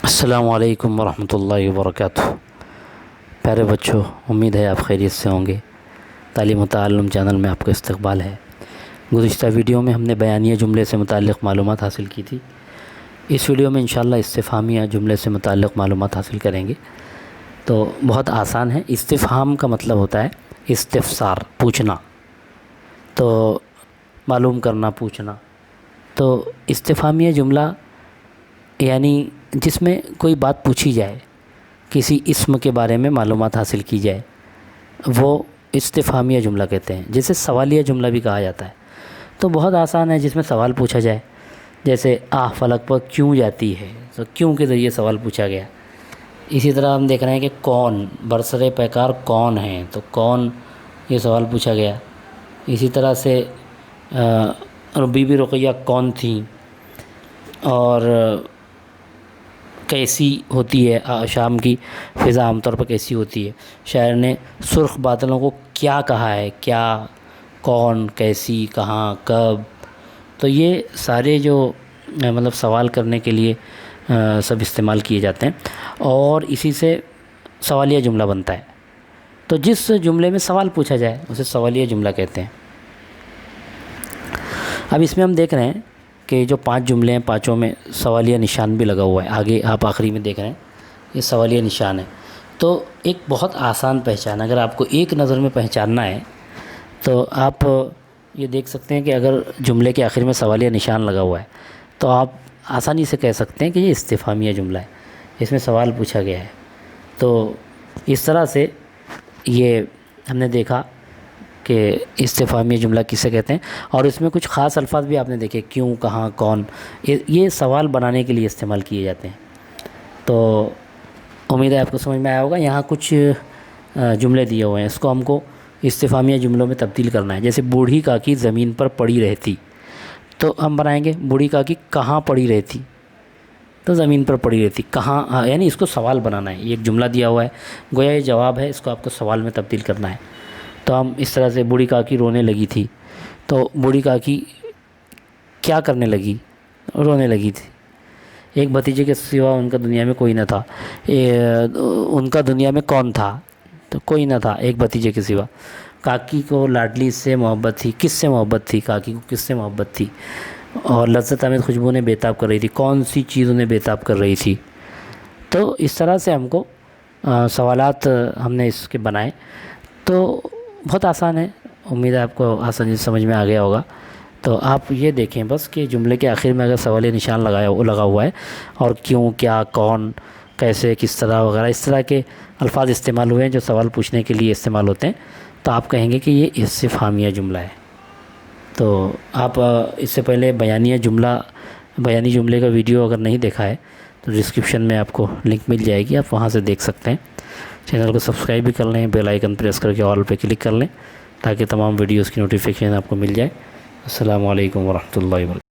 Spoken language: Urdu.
السلام علیکم ورحمۃ اللہ وبرکاتہ۔ پیارے بچوں، امید ہے آپ خیریت سے ہوں گے۔ تعلیم و تعلم چینل میں آپ کا استقبال ہے۔ گزشتہ ویڈیو میں ہم نے بیانیہ جملے سے متعلق معلومات حاصل کی تھی۔ اس ویڈیو میں انشاءاللہ استفہامیہ جملے سے متعلق معلومات حاصل کریں گے۔ تو بہت آسان ہے۔ استفہام کا مطلب ہوتا ہے استفسار، پوچھنا، تو معلوم کرنا، پوچھنا۔ تو استفہامیہ جملہ یعنی جس میں کوئی بات پوچھی جائے، کسی اسم کے بارے میں معلومات حاصل کی جائے، وہ استفہامیہ جملہ کہتے ہیں، جسے سوالیہ جملہ بھی کہا جاتا ہے۔ تو بہت آسان ہے، جس میں سوال پوچھا جائے، جیسے فلک پر کیوں جاتی ہے، تو کیوں کے ذریعے سوال پوچھا گیا۔ اسی طرح ہم دیکھ رہے ہیں کہ کون، برسر پیکار کون ہیں، تو کون، یہ سوال پوچھا گیا۔ اسی طرح سے بی بی رقیہ کون تھیں، اور کیسی ہوتی ہے شام کی فضا، عام طور پر کیسی ہوتی ہے۔ شاعر نے سرخ بادلوں کو کیا کہا ہے، کیا، کون، کیسی، کہاں، کب۔ تو یہ سارے جو مطلب سوال کرنے کے لیے سب استعمال کیے جاتے ہیں، اور اسی سے سوالیہ جملہ بنتا ہے۔ تو جس جملے میں سوال پوچھا جائے اسے سوالیہ جملہ کہتے ہیں۔ اب اس میں ہم دیکھ رہے ہیں کہ جو 5 جملے ہیں، پانچوں میں سوالیہ نشان بھی لگا ہوا ہے۔ آگے آپ آخری میں دیکھ رہے ہیں یہ سوالیہ نشان ہے۔ تو ایک بہت آسان پہچان، اگر آپ کو ایک نظر میں پہچاننا ہے تو آپ یہ دیکھ سکتے ہیں کہ اگر جملے کے آخر میں سوالیہ نشان لگا ہوا ہے تو آپ آسانی سے کہہ سکتے ہیں کہ یہ استفہامیہ جملہ ہے، اس میں سوال پوچھا گیا ہے۔ تو اس طرح سے یہ ہم نے دیکھا کہ استفہامیہ جملہ کسے کہتے ہیں، اور اس میں کچھ خاص الفاظ بھی آپ نے دیکھے، کیوں، کہاں، کون، یہ سوال بنانے کے لیے استعمال کیے جاتے ہیں۔ تو امید ہے آپ کو سمجھ میں آیا ہوگا۔ یہاں کچھ جملے دیے ہوئے ہیں، اس کو ہم کو استفہامیہ جملوں میں تبدیل کرنا ہے۔ جیسے بوڑھی کاکی زمین پر پڑی رہتی، تو ہم بنائیں گے بوڑھی کاکی کہاں پڑی رہتی، تو زمین پر پڑی رہتی، کہاں، یعنی اس کو سوال بنانا ہے۔ یہ ایک جملہ دیا ہوا ہے، گویا یہ جواب ہے، اس کو آپ کو سوال میں تبدیل کرنا ہے۔ تو ہم اس طرح سے بوڑھی کاکی رونے لگی تھی، تو بوڑھی کاکی کیا کرنے لگی، رونے لگی تھی۔ ایک بھتیجے کے سوا ان کا دنیا میں کوئی نہ تھا، ان کا دنیا میں کون تھا، تو کوئی نہ تھا ایک بھتیجے کے سوا۔ کاکی کو لاڈلی سے محبت تھی، کس سے محبت تھی، کاکی کو کس سے محبت تھی، اور لذت آمیز خوشبو نے بےتاب کر رہی تھی، کون سی چیز انہیں بےتاب کر رہی تھی۔ تو اس طرح سے ہم کو سوالات ہم نے اس کے بنائے۔ تو بہت آسان ہے، امید ہے آپ کو آسانی سے سمجھ میں آ گیا ہوگا۔ تو آپ یہ دیکھیں بس کہ جملے کے آخر میں اگر سوالیہ نشان لگا ہوا ہے، اور کیوں، کیا، کون، کیسے، کس طرح وغیرہ اس طرح کے الفاظ استعمال ہوئے ہیں جو سوال پوچھنے کے لیے استعمال ہوتے ہیں، تو آپ کہیں گے کہ یہ استفہامیہ جملہ ہے۔ تو آپ اس سے پہلے بیانی جملے کا ویڈیو اگر نہیں دیکھا ہے تو ڈسکرپشن میں آپ کو لنک مل جائے گی، آپ وہاں سے دیکھ سکتے ہیں۔ چینل کو سبسکرائب بھی کر لیں، بیل آئیکن پریس کر کے آل پہ کلک کر لیں، تاکہ تمام ویڈیوز کی نوٹیفیکیشن آپ کو مل جائے۔ السلام علیکم ورحمۃ اللہ وبرکاتہ۔